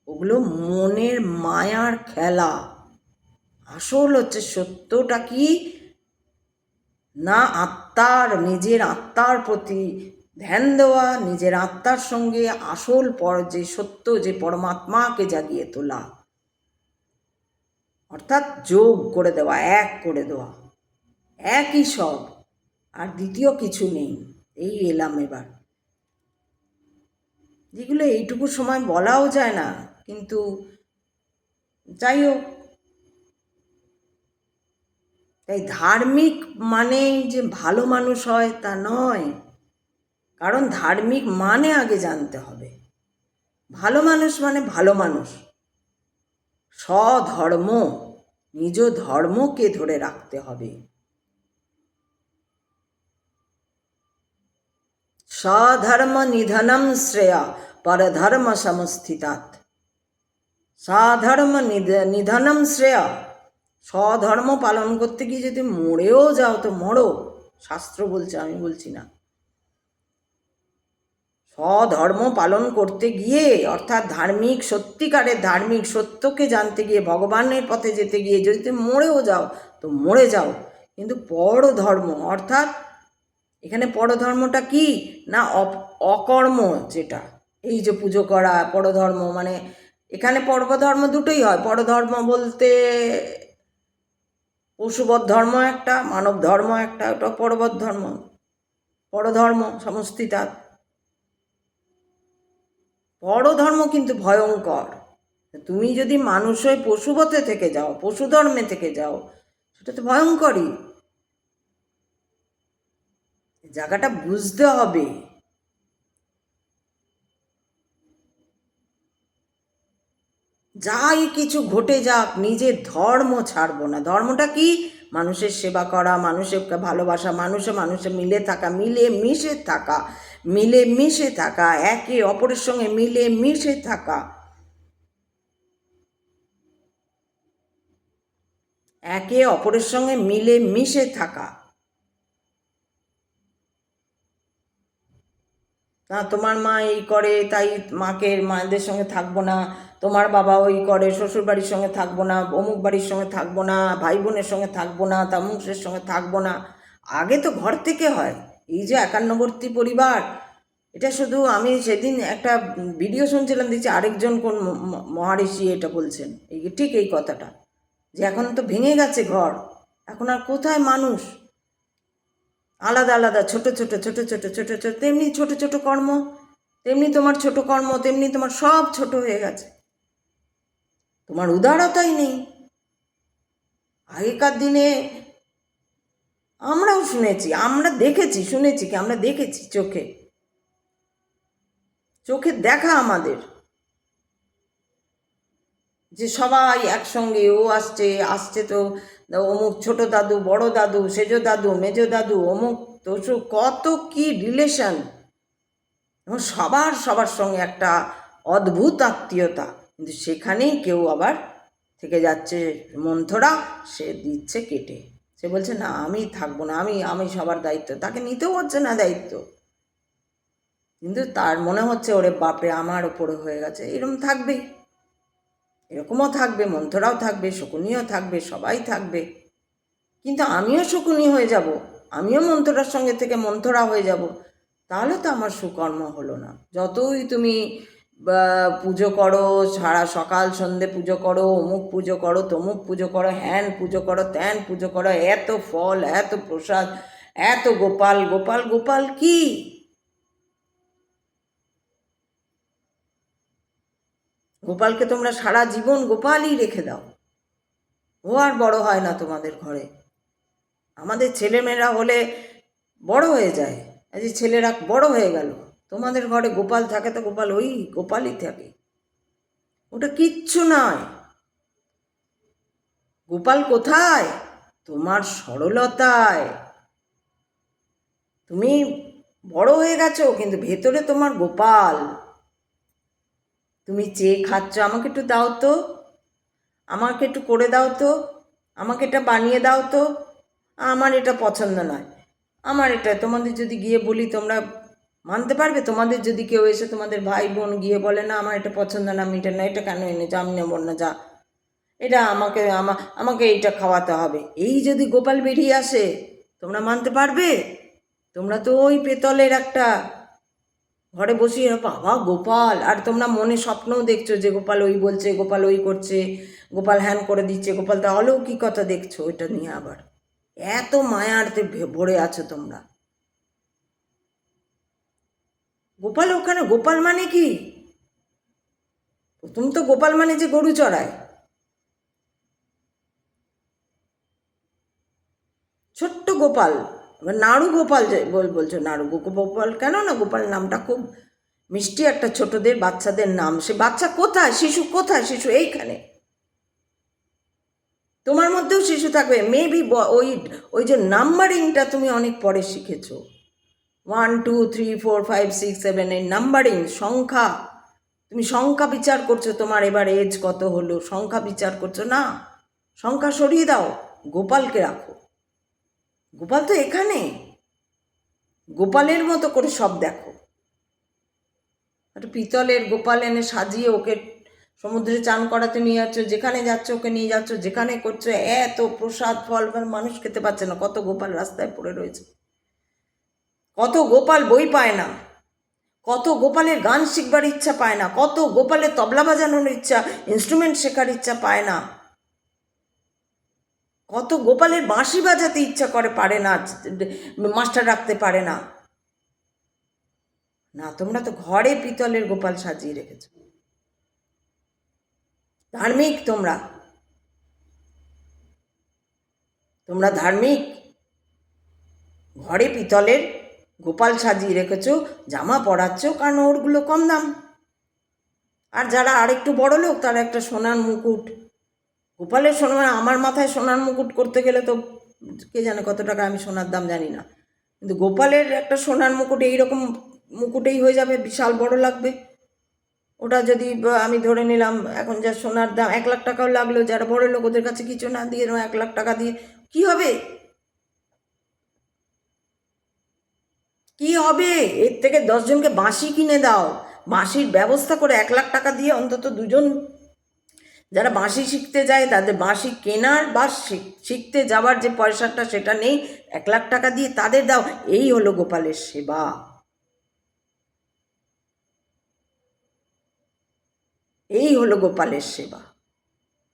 ওগুলো মনের মায়ার খেলা। আসল হচ্ছে সত্যটা কি না, আত্মার, নিজের আত্মার প্রতি ধ্যান দেওয়া, নিজের আত্মার সঙ্গে আসল যে সত্য, যে পরমাত্মাকে জাগিয়ে তোলা, অর্থাৎ যোগ করে দেওয়া, এক করে দেওয়া, একই সব, আর দ্বিতীয় কিছু নেই। এই এলাম এবার, যেগুলো এইটুকু সময় বলাও যায় না, কিন্তু যাই হোক। তাই ধার্মিক মানেই যে ভালো মানুষ হয় তা নয়, কারণ ধার্মিক মানে আগে জানতে হবে। ভালো মানুষ মানে ভালো মানুষ, স্বধর্ম, নিজ ধর্মকে ধরে রাখতে হবে। স্বধর্ম নিধনম শ্রেয়া পরধর্ম সমস্থিতাৎ। স্বধর্ম নিধনম শ্রেয়া, স্বধর্ম পালন করতে গিয়ে যদি মরেও যাও তো মরো, শাস্ত্র বলছে, আমি বলছি না। স্বধর্ম পালন করতে গিয়ে, অর্থাৎ ধার্মিক, সত্যিকারের ধার্মিক সত্যকে জানতে গিয়ে, ভগবানের পথে যেতে গিয়ে যদি তুমি মরেও যাও তো মরে যাও, কিন্তু পরধর্ম, অর্থাৎ এখানে পরধর্মটা কি না, অকর্ম, যেটা এই যে পুজো করা, পরধর্ম মানে এখানে পরধর্ম দুটোই হয়। পরধর্ম বলতে পশুবধ ধর্ম একটা, মানব ধর্ম একটা, ওটা পরবধ ধর্ম, পরধর্ম সমষ্টিতাৎ। পরধর্ম কিন্তু ভয়ঙ্কর। তুমি যদি মানুষ হয়ে পশুবতে থেকে যাও, পশু ধর্মে থেকে যাও, সেটা তো ভয়ঙ্করই। জায়গাটা বুঝতে হবে। যাই কিছু ঘটে যাক, নিজের ধর্ম ছাড়বো না। ধর্মটা কি? মানুষের সেবা করা, মানুষের ভালোবাসা, মানুষে মানুষে মিলে থাকা, মিলে মিশে থাকা, মিলে মিশে থাকা, একে অপরের সঙ্গে মিলে মিশে থাকা, একে অপরের সঙ্গে মিলে মিশে থাকা। না তোমার মা এই করে তাই মায়েদের সঙ্গে থাকবো না, তোমার বাবা ওই করে শ্বশুর বাড়ির সঙ্গে থাকবো না, অমুক বাড়ির সঙ্গে থাকবো না, ভাই বোনের সঙ্গে থাকবো না, তামুকের সঙ্গে থাকবো না। আগে তো ঘর থেকে হয়। এই যে একান্নবর্তী পরিবার, এটা শুধু, আমি সেদিন একটা ভিডিও শুনছিলাম, দেখছি আরেকজন কোন মহারিষি এটা বলছেন, এই ঠিক এই কথাটা, যে এখন তো ভেঙে গেছে ঘর, এখন আর কোথায় মানুষ, আলাদা আলাদা, ছোট ছোট ছোট ছোট ছোট ছোট, তেমনি ছোট ছোট কর্ম, তেমনি তোমার ছোট কর্ম, তেমনি তোমার সব ছোট হয়ে গেছে, তোমার উদারতাই নেই। আগেকার দিনে আমরাও শুনেছি, আমরা দেখেছি, শুনেছি কি, আমরা দেখেছি চোখে, চোখে দেখা আমাদের, যে সবাই একসঙ্গে, ও আসছে আসছে তো অমুক ছোট দাদু, বড় দাদু, সেজো দাদু, মেজো দাদু, অমুক তোষু, কত কি রিলেশন, এবং সবার সবার সঙ্গে একটা অদ্ভুত আত্মীয়তা। কিন্তু সেখানেই কেউ আবার থেকে যাচ্ছে মন্থরা, সে দিচ্ছে কেটে, সে বলছে না আমি থাকবো না, আমি সবার দায়িত্ব, তাকে নিতেও হচ্ছে না দায়িত্ব। কিন্তু তার মনে হচ্ছে ওরে বাপরে আমার ওপরে হয়ে গেছে। এরকম থাকবেই, এরকমও থাকবে, মন্থরাও থাকবে, শকুনিও থাকবে, সবাই থাকবে। কিন্তু আমিও শকুনি হয়ে যাব, আমিও মন্থরার সঙ্গে থেকে মন্থরা হয়ে যাব, তাহলে তো আমার সুকর্ম হলো না। যতই তুমি পুজো করো, সারা সকাল সন্ধে পুজো করো, অমুক পুজো করো, তমুক পুজো করো, হ্যান পুজো করো, ত্যান পুজো করো, এত ফল, এত প্রসাদ, এত গোপাল গোপাল গোপাল, কি গোপালকে তোমরা সারা জীবন গোপালই রেখে দাও, ও আর বড় হয় না তোমাদের ঘরে। আমাদের ছেলেমেয়েরা হলে বড় হয়ে যায়, এই যে ছেলেরা বড় হয়ে গেল, তোমাদের ঘরে গোপাল থাকে তো গোপাল ওই গোপালই থাকে, ওটা কিচ্ছু নয়। গোপাল কোথায়? তোমার সরলতায়। তুমি বড় হয়ে গেছো কিন্তু ভেতরে তোমার গোপাল। তুমি চেয়ে খাচ্ছ, আমাকে একটু দাও তো, আমাকে একটু করে দাও তো, আমাকে এটা বানিয়ে দাও তো, আমার এটা পছন্দ নয়, আমার এটা। তোমাদের যদি গিয়ে বলি তোমরা মানতে পারবে? তোমাদের যদি কেউ এসে তোমাদের ভাই বোন গিয়ে বলে না আমার এটা পছন্দ না, আমি এটা না, এটা কেন এনেছো, আমি নেব না, যা, এটা আমাকে আমাকে এইটা খাওয়াতে হবে, এই যদি গোপাল বেরিয়ে আসে, তোমরা মানতে পারবে? তোমরা তো ওই পেতলের একটা ঘরে বসিয়ে বাবা গোপাল, আর তোমরা মনে স্বপ্নও দেখছো যে গোপাল ওই বলছে, গোপাল ওই করছে, গোপাল হ্যান করে দিচ্ছে, গোপাল তা অলৌকিকতা দেখছো, ওইটা নিয়ে আবার এত মায়াতে ভরে আছো তোমরা। গোপাল ওখানে, গোপাল মানে কি? প্রথম তো গোপাল মানে যে গরু চড়ায়, ছোট্ট গোপাল। নাড়ু গোপাল যে বলছো, নাড়ু গোপাল কেন না, গোপাল নামটা খুব মিষ্টি একটা, ছোটদের বাচ্চাদের নাম। সে বাচ্চা কোথায়, শিশু কোথায়? শিশু এইখানে, তোমার মধ্যেও শিশু থাকবে মেবি। ওই ওই যে নাম্বারিংটা তুমি অনেক পরে শিখেছো, 1 2 3 4 5 6 7, এই নাম্বারিং সংখ্যা, তুমি সংখ্যা বিচার করছো, তোমার এবার এজ কত হলো, সংখ্যা বিচার করছো না, সংখ্যা সরিয়ে দাও, গোপালকে রাখো। গোপাল তো এখানে, গোপালের মতো করে সব দেখো। একটা পিতলের গোপাল এনে সাজিয়ে ওকে সমুদ্রে চান করাতে নিয়ে যাচ্ছ, যেখানে যাচ্ছ ওকে নিয়ে যাচ্ছ, যেখানে করছো এত প্রসাদ ফল, মানুষ খেতে পাচ্ছে না, কত গোপাল রাস্তায় পড়ে রয়েছে, কত গোপাল বই পায় না, কত গোপালের গান শিখবার ইচ্ছা পায় না, কত গোপালের তবলা বাজানোর ইচ্ছা, ইনস্ট্রুমেন্ট শেখার ইচ্ছা পায় না, কত গোপালের বাঁশি বাজাতে ইচ্ছা করে, পারে না, মাস্টার রাখতে পারে না। না, তোমরা তো ঘরে পিতলের গোপাল সাজিয়ে রেখেছ। ধার্মিক তোমরা, তোমরা ধার্মিক, ঘরে পিতলের গোপাল সাজিয়ে রেখেছো, জামা পরাচ্ছ, কারণ ওরগুলো কম দাম। আর যারা আরেকটু বড় লোক তারা একটা সোনার মুকুট, গোপালের সোনার, আমার মাথায় সোনার মুকুট করতে গেলে তো কে জানে কত টাকা, আমি সোনার দাম জানি না, কিন্তু গোপালের একটা সোনার মুকুট এইরকম মুকুটেই হয়ে যাবে, বিশাল বড় লাগবে। ওটা যদি আমি ধরে নিলাম এখন যা সোনার দাম, 1 লাখ টাকাও লাগলো, যারা বড় লোক ওদের কাছে কিছু না দিয়ে 1 লাখ টাকা দিয়ে কি হবে? কি হবে? এর থেকে 10 জনকে বাঁশি কিনে দাও, বাঁশির ব্যবস্থা করে 1 লাখ টাকা দিয়ে অন্তত 2 জন যারা বাঁশি শিখতে যায় তাদের বাঁশি কেনার বা শিখতে যাওয়ার যে পয়সাটা সেটা নেই, 1 লাখ টাকা দিয়ে তাদের দাও। এই হলো গোপালের সেবা, এই হলো গোপালের সেবা।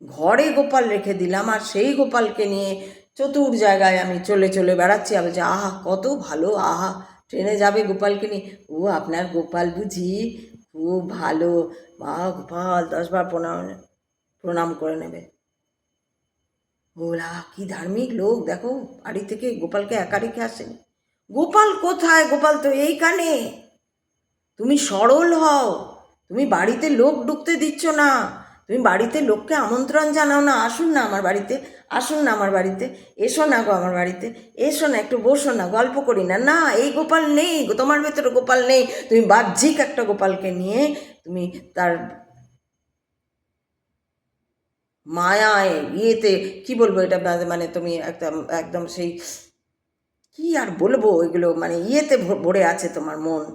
ঘরে গোপাল রেখে দিলাম আর সেই গোপালকে নিয়ে চতুর জায়গায় আমি চলে চলে বেড়াচ্ছি, আবার যে আহা কত ভালো, আহা ট্রেনে যাবে গোপালকে নিয়ে, ও আপনার গোপাল বুঝি খুব ভালো, বা গোপাল 10 বার প্রণাম প্রণাম করে নেবে। ওরা কি ধার্মিক লোক দেখো, বাড়ি থেকে গোপালকে একা রেখে আসেন। গোপাল কোথায়? গোপাল তো এইখানে। তুমি সরল হও, তুমি বাড়িতে লোক ঢুকতে দিচ্ছ না, তুমি বাড়িতে লোককে আমন্ত্রণ জানাও না, আসুন না আমার বাড়িতে, আসুন না আমার বাড়িতে, এসো না গো আমার বাড়িতে, এসো না একটু বসো না, গল্প করি না, না এই গোপাল নেই, তোমার ভেতরে গোপাল নেই। তুমি বাহ্যিক একটা গোপালকে নিয়ে তুমি তার মায়ায় ইয়েতে, কি বলবো এটা, মানে তুমি একদম একদম সেই, কি আর বলবো, এগুলো মানে ইয়েতে ভরে আছে তোমার মন,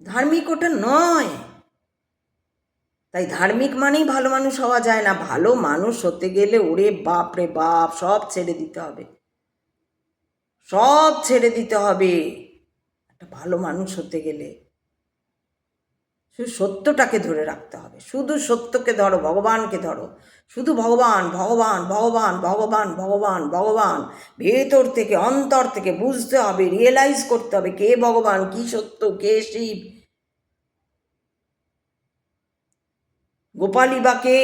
ধার্মিক ওটা নয়। তাই ধার্মিক মানেই ভালো মানুষ হওয়া যায় না। ভালো মানুষ হতে গেলে ওরে বাপ রে বাপ সব ছেড়ে দিতে হবে, সব ছেড়ে দিতে হবে একটা ভালো মানুষ হতে গেলে। শুধু সত্যটাকে ধরে রাখতে হবে, শুধু সত্যকে ধরো, ভগবানকে ধরো, শুধু ভগবান ভগবান ভগবান ভগবান ভগবান ভগবান। ভেতর থেকে অন্তর থেকে বুঝতে হবে, রিয়েলাইজ করতে হবে কে ভগবান, কি সত্য, কে শিব, গোপালী বা কে,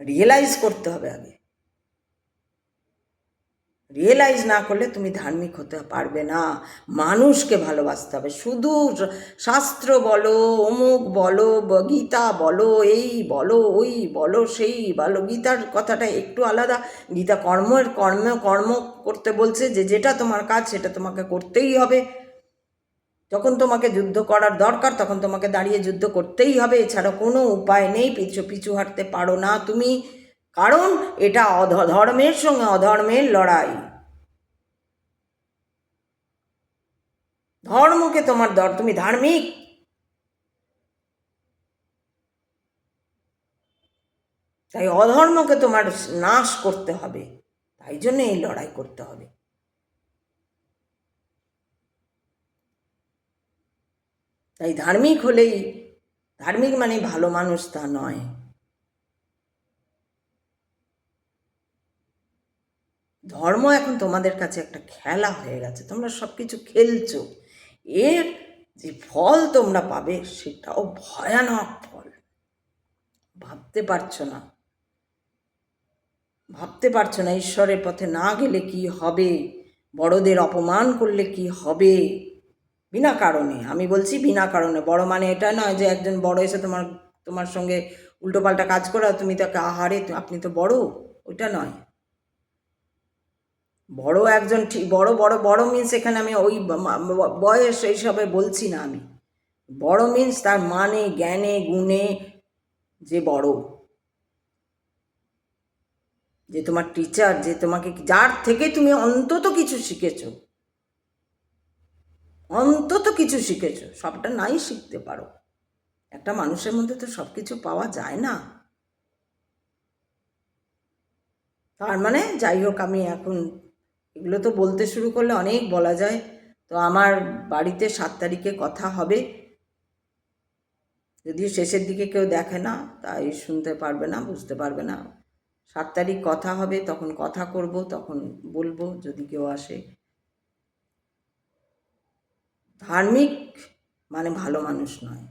রিয়েলাইজ করতে হবে আগে। রিয়েলাইজ না করলে তুমি ধার্মিক হতে পারবে না। মানুষকে ভালোবাসতে হবে। শুধু শাস্ত্র বলো, অমুক বলো, গীতা বলো, এই বলো, ওই বলো, সেই বলো। গীতার কথাটা একটু আলাদা। গীতা কর্ম করতে বলছে, যে যেটা তোমার কাজ সেটা তোমাকে করতেই হবে। যখন তোমাকে যুদ্ধ করার দরকার তখন তোমাকে দাঁড়িয়ে যুদ্ধ করতেই হবে, এছাড়া কোনো উপায় নেই। পিছু পিছু হাঁটতে পারো না তুমি, কারণ এটা ধর্মের সঙ্গে অধর্মের লড়াই। ধর্মকে তোমার তুমি ধার্মিক, তাই অধর্মকে তোমার নাশ করতে হবে। তাই জন্য এই লড়াই করতে হবে। তাই ধার্মিক হলেই, ধার্মিক মানে ভালো মানুষ তা নয়। ধর্ম এখন তোমাদের কাছে একটা খেলা হয়ে গেছে, তোমরা সব কিছু খেলছো। এর যে ফল তোমরা পাবে সেটাও ভয়ানক ফল। ভাবতে পারছো না, ভাবতে পারছো না ঈশ্বরের পথে না গেলে কি হবে, বড়দের অপমান করলে কি হবে। বিনা কারণে, আমি বলছি বিনা কারণে। বড় মানে এটা নয় যে একজন বড় এসে তোমার তোমার সঙ্গে উল্টোপাল্টা কাজ করে তুমি তাকে আহারে আপনি তো বড়, ওইটা নয়। বড় একজন ঠিক বড় বড় বড় মিন্স এখানে আমি ওই বয়স এইসবে বলছি না। আমি বড় মিন্স তার মানে, জ্ঞানে, গুণে যে বড়, যে তোমার টিচার, যে তোমাকে যার থেকে তুমি অন্তত কিছু শিখেছ, অন্তত কিছু শিখেছ। সবটা নাই শিখতে পারো, একটা মানুষের মধ্যে তো সব কিছু পাওয়া যায় না। তার মানে যাই হোক, আমি এখন এগুলো তো বলতে শুরু করলে অনেক বলা যায়। তো আমার বাড়িতে 7 তারিখে কথা হবে, যদিও শেষের দিকে কেউ দেখে না তাই শুনতে পারবে না, বুঝতে পারবে না। 7 তারিখ কথা হবে, তখন কথা করব, তখন বলবো যদি কেউ আসে। ধার্মিক মানে ভালো মানুষ নয়,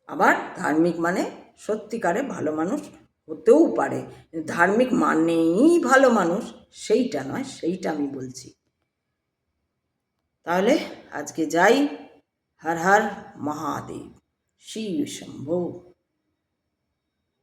আবার ধার্মিক মানে সত্যিকারে ভালো মানুষ হতেও পারে। ধার্মিক মানেই ভালো মানুষ সেইটা নয়, সেইটা আমি বলছি। তাহলে আজকে যাই। হর হর মহাদেব, শিব শম্ভু।